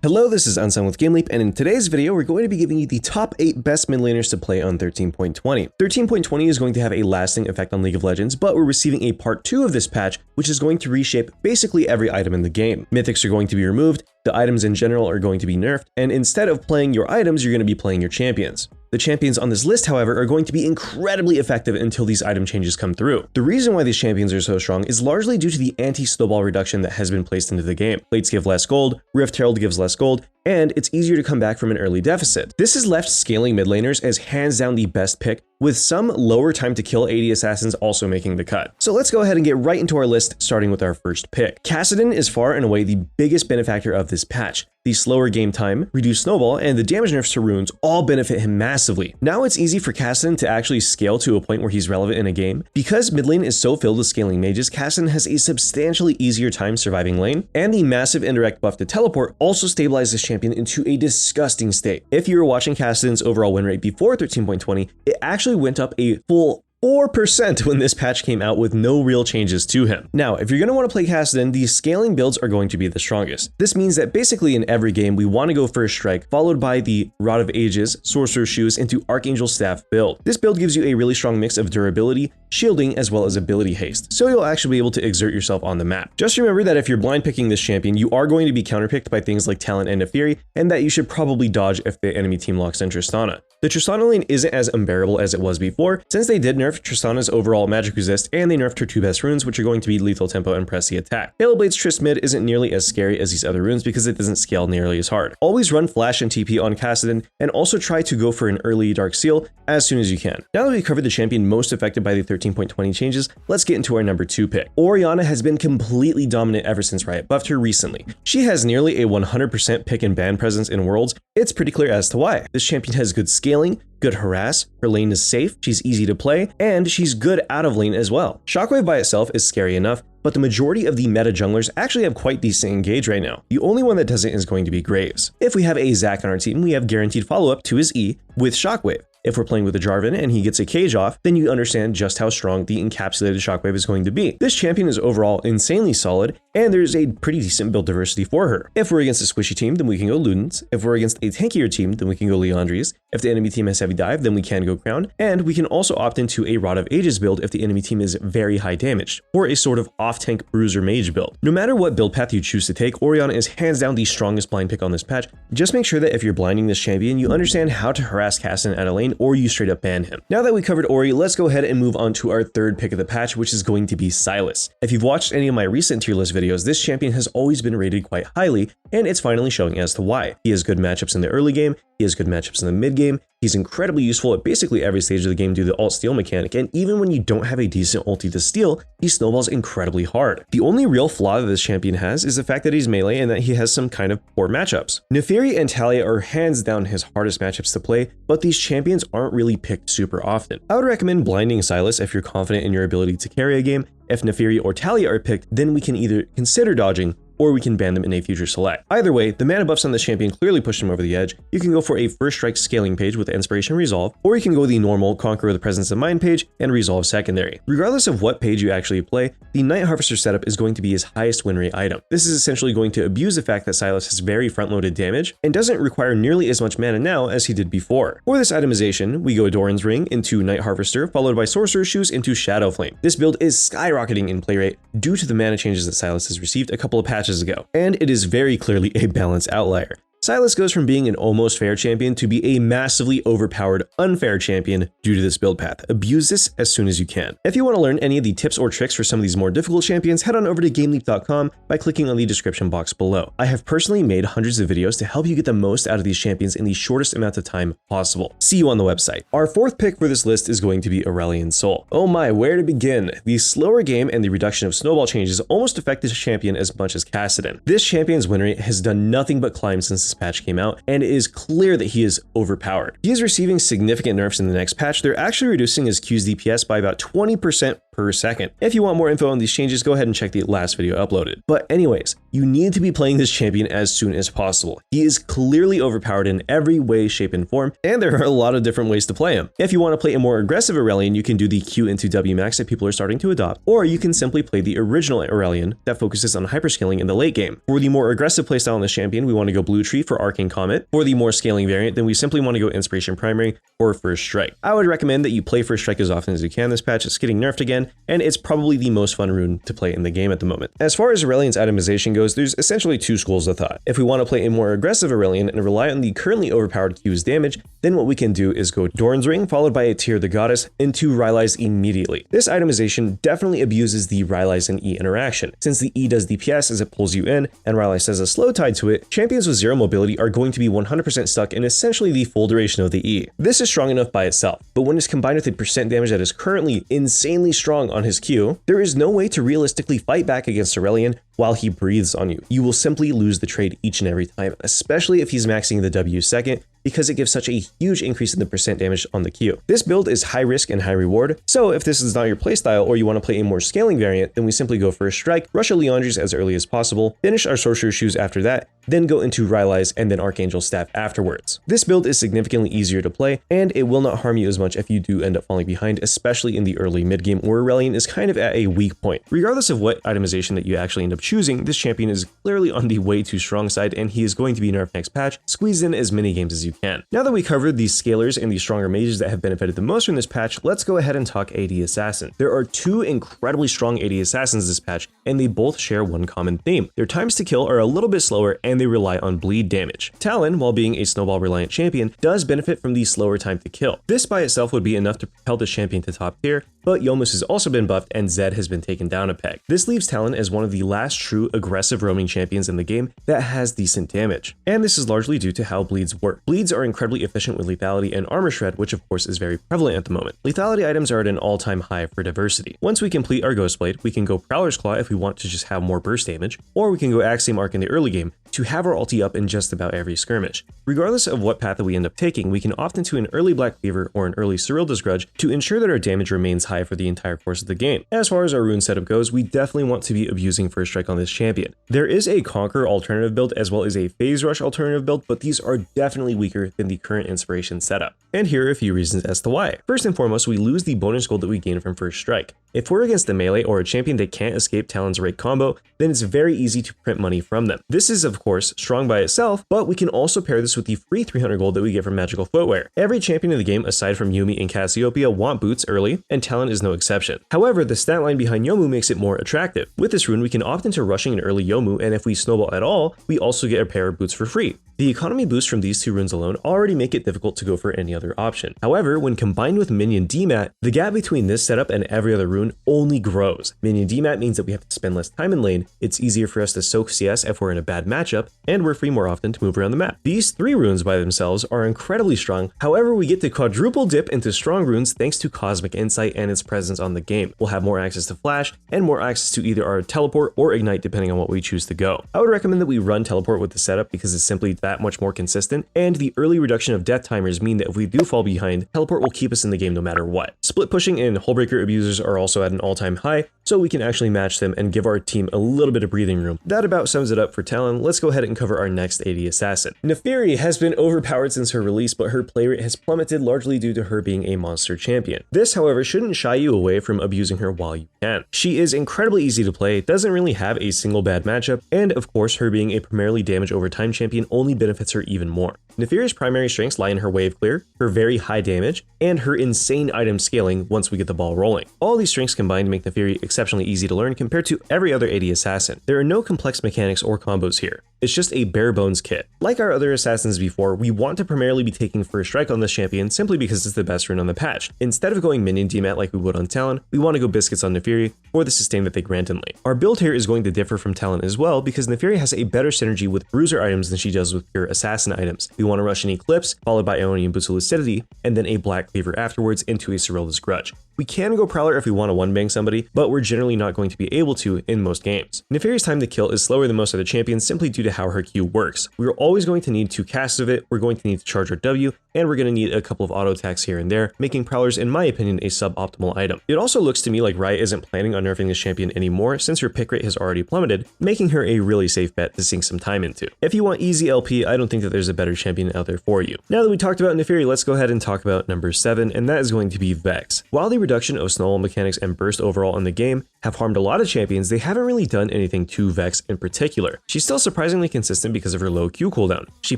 Hello, this is Unsigned with GameLeap, and in today's video, we're going to be giving you the top 8 best mid laners to play on 13.20. 13.20 is going to have a lasting effect on League of Legends, but we're receiving a part 2 of this patch, which is going to reshape basically every item in the game. Mythics are going to be removed, the items in general are going to be nerfed, and instead of playing your items, you're going to be playing your champions. The champions on this list, however, are going to be incredibly effective until these item changes come through. The reason why these champions are so strong is largely due to the anti-snowball reduction that has been placed into the game. Plates give less gold, Rift Herald gives less gold, and it's easier to come back from an early deficit. This has left scaling mid laners as hands down the best pick, with some lower time to kill AD assassins also making the cut. So let's go ahead and get right into our list, starting with our first pick. Kassadin is far and away the biggest benefactor of this patch. The slower game time, reduced snowball, and the damage nerfs to runes all benefit him massively. Now it's easy for Kassadin to actually scale to a point where he's relevant in a game. Because mid lane is so filled with scaling mages, Kassadin has a substantially easier time surviving lane, and the massive indirect buff to teleport also stabilizes this champion into a disgusting state. If you were watching Kassadin's overall win rate before 13.20, it actually went up a full 4% when this patch came out with no real changes to him. Now, if you're going to want to play Kassadin, these scaling builds are going to be the strongest. This means that basically in every game, we want to go First Strike, followed by the Rod of Ages, Sorcerer's Shoes, into Archangel Staff build. This build gives you a really strong mix of durability, shielding, as well as ability haste, so you'll actually be able to exert yourself on the map. Just remember that if you're blind picking this champion, you are going to be counterpicked by things like Talent and Neferi, and that you should probably dodge if the enemy team locks in Tristana. The Tristana lane isn't as unbearable as it was before, since they did nerf Tristana's overall magic resist, and they nerfed her 2 best runes, which are going to be Lethal Tempo and Pressy Attack. Halo Blade's Trist mid isn't nearly as scary as these other runes because it doesn't scale nearly as hard. Always run Flash and TP on Kassadin, and also try to go for an early Dark Seal as soon as you can. Now that we've covered the champion most affected by the 13.20 changes, let's get into our number 2 pick. Orianna has been completely dominant ever since Riot buffed her recently. She has nearly a 100% pick and ban presence in Worlds. It's pretty clear as to why. This champion has good scaling, good harass, her lane is safe, she's easy to play, and she's good out of lane as well. Shockwave by itself is scary enough, but the majority of the meta junglers actually have quite decent engage right now. The only one that doesn't is going to be Graves. If we have a Zac on our team, we have guaranteed follow-up to his E with Shockwave. If we're playing with a Jarvan and he gets a cage off, then you understand just how strong the encapsulated Shockwave is going to be. This champion is overall insanely solid, and there's a pretty decent build diversity for her. If we're against a squishy team, then we can go Ludens. If we're against a tankier team, then we can go Leandries. If the enemy team has heavy dive, then we can go Crown, and we can also opt into a Rod of Ages build if the enemy team is very high damaged, or a sort of off-tank bruiser mage build. No matter what build path you choose to take, Orianna is hands down the strongest blind pick on this patch. Just make sure that if you're blinding this champion, you understand how to harass Kassadin at a lane, or you straight up ban him. Now that we covered Ori, let's go ahead and move on to our third pick of the patch, which is going to be Sylas. If you've watched any of my recent tier list videos, this champion has always been rated quite highly, and it's finally showing as to why. He has good matchups in the early game, he has good matchups in the mid game, he's incredibly useful at basically every stage of the game due to the ult steal mechanic, and even when you don't have a decent ulti to steal, he snowballs incredibly hard. The only real flaw that this champion has is the fact that he's melee and that he has some kind of poor matchups. Neferi and Talia are hands down his hardest matchups to play, but these champions aren't really picked super often. I would recommend blinding Sylas if you're confident in your ability to carry a game. If Neferi or Talia are picked, then we can either consider dodging, or we can ban them in a future select. Either way, the mana buffs on this champion clearly push him over the edge. You can go for a First Strike scaling page with Inspiration Resolve, or you can go the normal Conqueror the Presence of Mind page and Resolve secondary. Regardless of what page you actually play, the Night Harvester setup is going to be his highest win rate item. This is essentially going to abuse the fact that Sylas has very front-loaded damage and doesn't require nearly as much mana now as he did before. For this itemization, we go Doran's Ring into Night Harvester, followed by Sorcerer's Shoes into Shadow Flame. This build is skyrocketing in play rate due to the mana changes that Sylas has received a couple of patches ago, and it is very clearly a balance outlier. Sylas goes from being an almost fair champion to be a massively overpowered, unfair champion due to this build path. Abuse this as soon as you can. If you want to learn any of the tips or tricks for some of these more difficult champions, head on over to GameLeap.com by clicking on the description box below. I have personally made hundreds of videos to help you get the most out of these champions in the shortest amount of time possible. See you on the website. Our fourth pick for this list is going to be Aurelion Sol. Oh my, where to begin? The slower game and the reduction of snowball changes almost affect this champion as much as Kassadin. This champion's win rate has done nothing but climb since this patch came out, and it is clear that he is overpowered. He is receiving significant nerfs in the next patch. They're actually reducing his Q's DPS by about 20% per second. If you want more info on these changes, go ahead and check the last video uploaded. But anyways, you need to be playing this champion as soon as possible. He is clearly overpowered in every way, shape, and form, and there are a lot of different ways to play him. If you want to play a more aggressive Aurelion, you can do the Q into W max that people are starting to adopt, or you can simply play the original Aurelion that focuses on hyperscaling in the late game. For the more aggressive playstyle on this champion, we want to go Blue Tree for Arcane Comet. For the more scaling variant, then we simply want to go Inspiration Primary or First Strike. I would recommend that you play First Strike as often as you can this patch. It's getting nerfed again, and it's probably the most fun rune to play in the game at the moment. As far as Aurelion's itemization goes, there's essentially two schools of thought. If we want to play a more aggressive Aurelion and rely on the currently overpowered Q's damage, then what we can do is go Doran's Ring followed by a Tear the Goddess into Rylai's immediately. This itemization definitely abuses the Rylai's and E interaction. Since the E does DPS as it pulls you in, and Rylai says a slow tied to it, champions with zero mobility are going to be 100% stuck in essentially the full duration of the E. This is strong enough by itself, but when it's combined with a percent damage that is currently insanely strong on his Q, there is no way to realistically fight back against Aurelion while he breathes on you. You will simply lose the trade each and every time, especially if he's maxing the W second, because it gives such a huge increase in the percent damage on the Q. This build is high risk and high reward, so if this is not your playstyle or you want to play a more scaling variant, then we simply go First Strike, rush a Leandri's as early as possible, finish our Sorcerer's Shoes after that, then go into Rylai's and then Archangel Staff afterwards. This build is significantly easier to play, and it will not harm you as much if you do end up falling behind, especially in the early mid-game where Aurelion is kind of at a weak point. Regardless of what itemization that you actually end up choosing, this champion is clearly on the way too strong side, and he is going to be nerfed next patch. Squeeze in as many games as you can. Now that we covered the scalers and the stronger mages that have benefited the most from this patch, let's go ahead and talk AD Assassin. There are two incredibly strong AD Assassins this patch, and they both share one common theme. Their times to kill are a little bit slower, and they rely on bleed damage. Talon, while being a snowball reliant champion, does benefit from the slower time to kill. This by itself would be enough to propel the champion to top tier, but Yomus has also been buffed and Zed has been taken down a peg. This leaves Talon as one of the last true aggressive roaming champions in the game that has decent damage. And this is largely due to how bleeds work. Bleeds are incredibly efficient with lethality and armor shred, which of course is very prevalent at the moment. Lethality items are at an all-time high for diversity. Once we complete our Ghostblade, we can go Prowler's Claw if we want to just have more burst damage, or we can go Axiom Arc in the early game to have our ulti up in just about every skirmish. Regardless of what path that we end up taking, we can opt into an early Black Cleaver or an early Cyrilda's Grudge to ensure that our damage remains high for the entire course of the game. As far as our rune setup goes, we definitely want to be abusing First Strike on this champion. There is a Conquer alternative build as well as a Phase Rush alternative build, but these are definitely weaker than the current Inspiration setup. And here are a few reasons as to why. First and foremost, we lose the bonus gold that we gain from First Strike. If we're against a melee or a champion that can't escape Talon's Rake combo, then it's very easy to print money from them. This is of course strong by itself, but we can also pair this with the free 300 gold that we get from Magical Footwear. Every champion in the game aside from Yuumi and Cassiopeia want boots early, and Talon is no exception. However, the stat line behind Yomu makes it more attractive. With this rune, we can opt into rushing an early Yomu, and if we snowball at all, we also get a pair of boots for free. The economy boost from these two runes alone already make it difficult to go for any other option. However, when combined with Minion DMAT, the gap between this setup and every other rune only grows. Minion DMAT means that we have to spend less time in lane, it's easier for us to soak CS if we're in a bad matchup, and we're free more often to move around the map. These three runes by themselves are incredibly strong, however we get to quadruple dip into strong runes thanks to Cosmic Insight and its presence on the game. We'll have more access to Flash, and more access to either our Teleport or Ignite depending on what we choose to go. I would recommend that we run Teleport with the setup because it's simply that much more consistent, and the early reduction of death timers mean that if we do fall behind, Teleport will keep us in the game no matter what. Split pushing and Hullbreaker abusers are also at an all-time high, so we can actually match them and give our team a little bit of breathing room. That about sums it up for Talon. Let's go ahead and cover our next AD Assassin. Neferi has been overpowered since her release, but her play rate has plummeted largely due to her being a monster champion. This, however, shouldn't shy you away from abusing her while you can. She is incredibly easy to play, doesn't really have a single bad matchup, and of course, her being a primarily damage over time champion only benefits her even more. Neferi's primary strengths lie in her wave clear, her very high damage, and her insane item scaling once we get the ball rolling. All these strengths combined make Neferi exceptionally easy to learn compared to every other AD assassin. There are no complex mechanics or combos here. It's just a bare bones kit. Like our other assassins before, we want to primarily be taking First Strike on this champion simply because it's the best rune on the patch. Instead of going Minion DMAT like we would on Talon, we want to go Biscuits on Neferi for the sustain that they grant in lane. Our build here is going to differ from Talon as well because Neferi has a better synergy with Bruiser items than she does with pure assassin items. We want to rush an Eclipse, followed by Ionian Boots of Lucidity, and then a Black Cleaver afterwards into a Cyrilda's Grudge. We can go Prowler if we want to one-bang somebody, but we're generally not going to be able to in most games. Neferi's time to kill is slower than most other champions simply due to to how her Q works. We're always going to need 2 casts of it, we're going to need to charge our W, and we're going to need a couple of auto attacks here and there, making Prowlers, in my opinion, a suboptimal item. It also looks to me like Riot isn't planning on nerfing this champion anymore since her pick rate has already plummeted, making her a really safe bet to sink some time into. If you want easy LP, I don't think that there's a better champion out there for you. Now that we talked about Neferi, let's go ahead and talk about number 7, and that is going to be Vex. While the reduction of snowball mechanics and burst overall in the game have harmed a lot of champions, they haven't really done anything to Vex in particular. She's still surprisingly consistent because of her low Q cooldown. She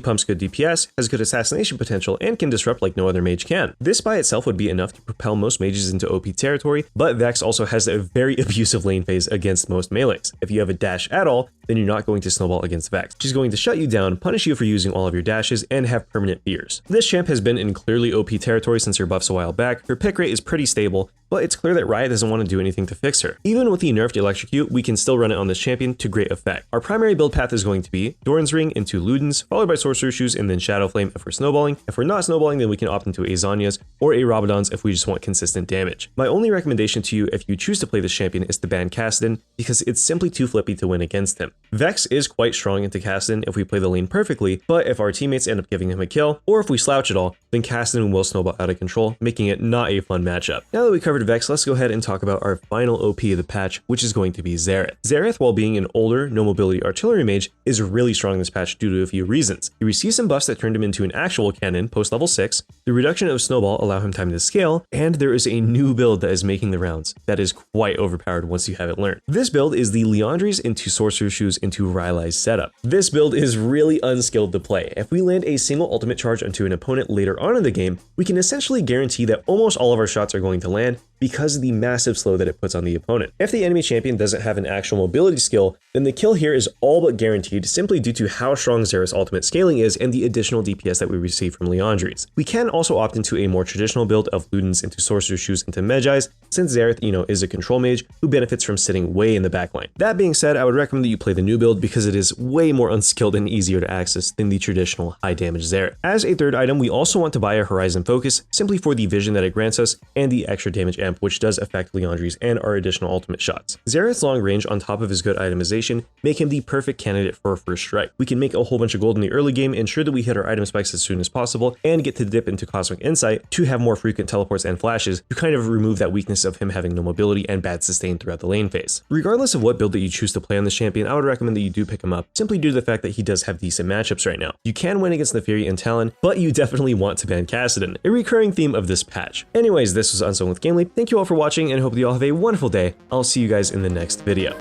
pumps good DPS, has good assassination potential, and can disrupt like no other mage can. This by itself would be enough to propel most mages into OP territory, but Vex also has a very abusive lane phase against most melees. If you have a dash at all, then you're not going to snowball against Vex. She's going to shut you down, punish you for using all of your dashes, and have permanent fears. This champ has been in clearly OP territory since her buffs a while back. Her pick rate is pretty stable, but it's clear that Riot doesn't want to do anything to fix her. Even with the nerfed Electrocute, we can still run it on this champion to great effect. Our primary build path is going to be Doran's Ring into Ludens, followed by Sorcerer's Shoes, and then Shadow Flame if we're snowballing. If we're not snowballing, then we can opt into a Zhonya's or a Rabadon's if we just want consistent damage. My only recommendation to you if you choose to play this champion is to ban Kassadin, because it's simply too flippy to win against him. Vex is quite strong into Kassadin if we play the lane perfectly, but if our teammates end up giving him a kill, or if we slouch at all, then Kassadin will snowball out of control, making it not a fun matchup. Now that we covered Vex, let's go ahead and talk about our final OP of the patch, which is going to be Xerath. Xerath, while being an older, no mobility artillery mage, is really strong this patch due to a few reasons. He received some buffs that turned him into an actual cannon post level 6, the reduction of snowball allow him time to scale, and there is a new build that is making the rounds that is quite overpowered once you have it learned. This build is the Liandry's into Sorcerer's Shoes into Rylai's setup. This build is really unskilled to play. If we land a single ultimate charge onto an opponent later on in the game, we can essentially guarantee that almost all of our shots are going to land because of the massive slow that it puts on the opponent. If the enemy champion doesn't have an actual mobility skill, then the kill here is all but guaranteed simply due to how strong Xerath's ultimate scaling is and the additional DPS that we receive from Liandry's. We can also opt into a more traditional build of Ludens into Sorcerer's Shoes into Medjai's, since Xerath, is a control mage who benefits from sitting way in the backline. That being said, I would recommend that you play the new build because it is way more unskilled and easier to access than the traditional high damage Xerath. As a third item, we also want to buy a Horizon Focus simply for the vision that it grants us and the extra damage amp, which does affect Liandry's and our additional ultimate shots. Xerath's long range on top of his good itemization make him the perfect candidate for a first strike. We can make a whole bunch of gold in the early game, ensure that we hit our item spikes as soon as possible, and get to dip into Cosmic Insight to have more frequent teleports and flashes to kind of remove that weakness of him having no mobility and bad sustain throughout the lane phase. Regardless of what build that you choose to play on this champion, I would recommend that you do pick him up simply due to the fact that he does have decent matchups right now. You can win against Neferi and Talon, but you definitely want to ban Kassadin, a recurring theme of this patch. Anyways, this was Unsung with Gamely. Thank you all for watching and hope that you all have a wonderful day. I'll see you guys in the next video.